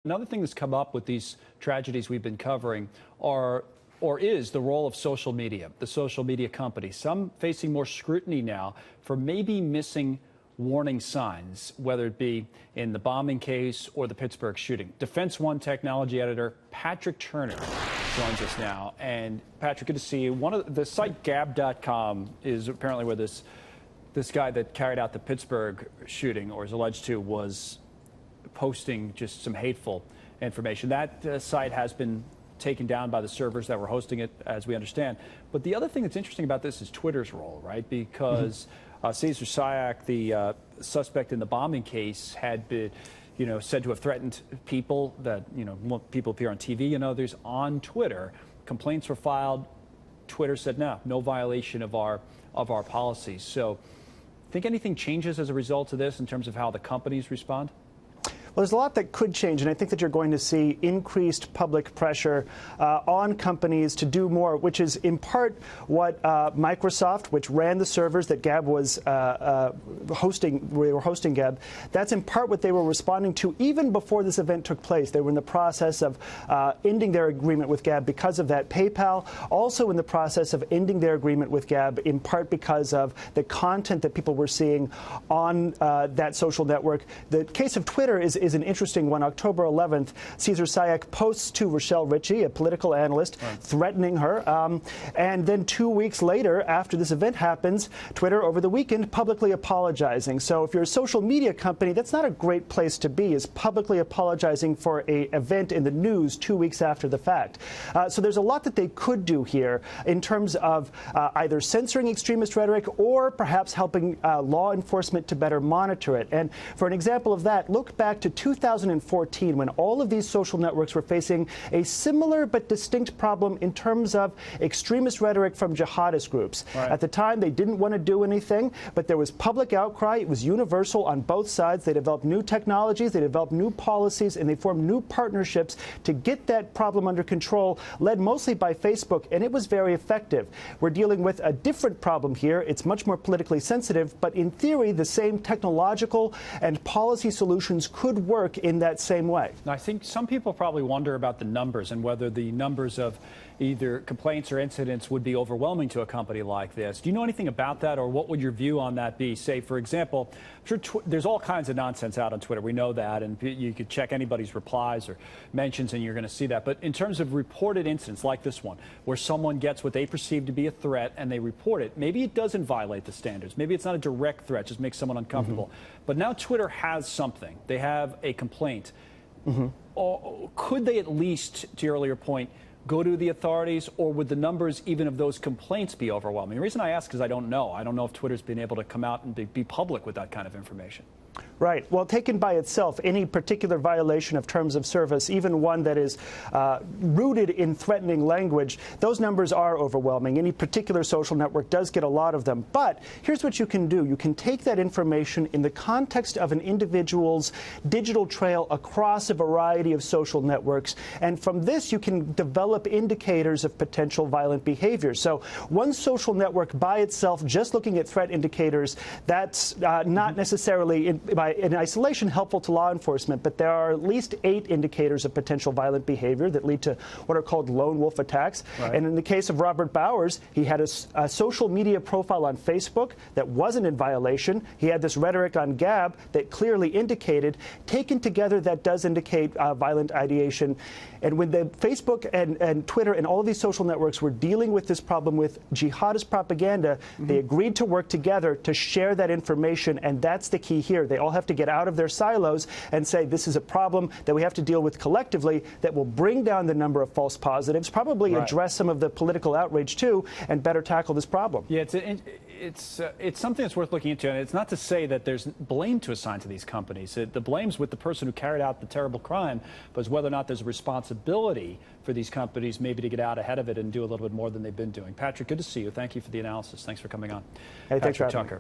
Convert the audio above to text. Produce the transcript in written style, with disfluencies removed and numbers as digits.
Another thing that's come up with these tragedies we've been covering is the role of social media, the social media companies, some facing more scrutiny now for maybe missing warning signs, whether it be in the bombing case or the Pittsburgh shooting. Defense One technology editor Patrick Turner joins us now. And Patrick, good to see you. One of the site Gab.com is apparently where this guy that carried out the Pittsburgh shooting, or is alleged to, was posting just some hateful information. That site has been taken down by the servers that were hosting it, as we understand. But the other thing that's interesting about this is Twitter's role, right? Because Cesar Sayak, the suspect in the bombing case, had been, said to have threatened people that, people appear on TV and others on Twitter. Complaints were filed. Twitter said no violation of our policies. So, think anything changes as a result of this in terms of how the companies respond? Well, there's a lot that could change, and I think that you're going to see increased public pressure on companies to do more, which is in part what Microsoft, which ran the servers that Gab was hosting, we were hosting Gab, that's in part what they were responding to even before this event took place. They were in the process of ending their agreement with Gab because of that. PayPal also in the process of ending their agreement with Gab, in part because of the content that people were seeing on that social network. The case of Twitter is an interesting one. October 11th, Cesar Sayak posts to Rochelle Ritchie, a political analyst, threatening her. And then 2 weeks later, after this event happens, Twitter over the weekend publicly apologizing. So if you're a social media company, that's not a great place to be, is publicly apologizing for an event in the news 2 weeks after the fact. So there's a lot that they could do here in terms of either censoring extremist rhetoric or perhaps helping law enforcement to better monitor it. And for an example of that, look back to 2014, when all of these social networks were facing a similar but distinct problem in terms of extremist rhetoric from jihadist groups. Right. At the time, they didn't want to do anything, but there was public outcry. It was universal on both sides. They developed new technologies, they developed new policies, and they formed new partnerships to get that problem under control, led mostly by Facebook, and it was very effective. We're dealing with a different problem here. It's much more politically sensitive, but in theory, the same technological and policy solutions could work in that same way. I think some people probably wonder about the numbers and whether the numbers of either complaints or incidents would be overwhelming to a company like this. Do you know anything about that, or what would your view on that be? Say, for example, I'm sure there's all kinds of nonsense out on Twitter. We know that, and you could check anybody's replies or mentions and you're going to see that. But in terms of reported incidents like this one, where someone gets what they perceive to be a threat and they report it, maybe it doesn't violate the standards. Maybe it's not a direct threat, just makes someone uncomfortable. But now Twitter has something. They have a complaint. Or could they at least, to your earlier point, go to the authorities, or would the numbers even of those complaints be overwhelming? The reason I ask is I don't know. I don't know if Twitter's been able to come out and be public with that kind of information. Right. Well, taken by itself, any particular violation of terms of service, even one that is rooted in threatening language, those numbers are overwhelming. Any particular social network does get a lot of them. But here's what you can do. You can take that information in the context of an individual's digital trail across a variety of social networks. And from this, you can develop indicators of potential violent behavior. So one social network by itself, just looking at threat indicators, that's not necessarily in isolation helpful to law enforcement, but there are at least 8 indicators of potential violent behavior that lead to what are called lone wolf attacks. Right. And in the case of Robert Bowers, he had a social media profile on Facebook that wasn't in violation. He had this rhetoric on Gab that clearly indicated. Taken together, that does indicate violent ideation. And when the Facebook and Twitter and all of these social networks were dealing with this problem with jihadist propaganda, they agreed to work together to share that information, and that's the key here. They all have to get out of their silos and say this is a problem that we have to deal with collectively that will bring down the number of false positives, probably address some of the political outrage too, and better tackle this problem. Yeah, it's something that's worth looking into, and it's not to say that there's blame to assign to these companies. The blame's with the person who carried out the terrible crime, but it's whether or not there's a responsibility for these companies maybe to get out ahead of it and do a little bit more than they've been doing. Patrick, good to see you. Thank you for the analysis. Thanks for coming on. Hey, thanks for having me. Tucker.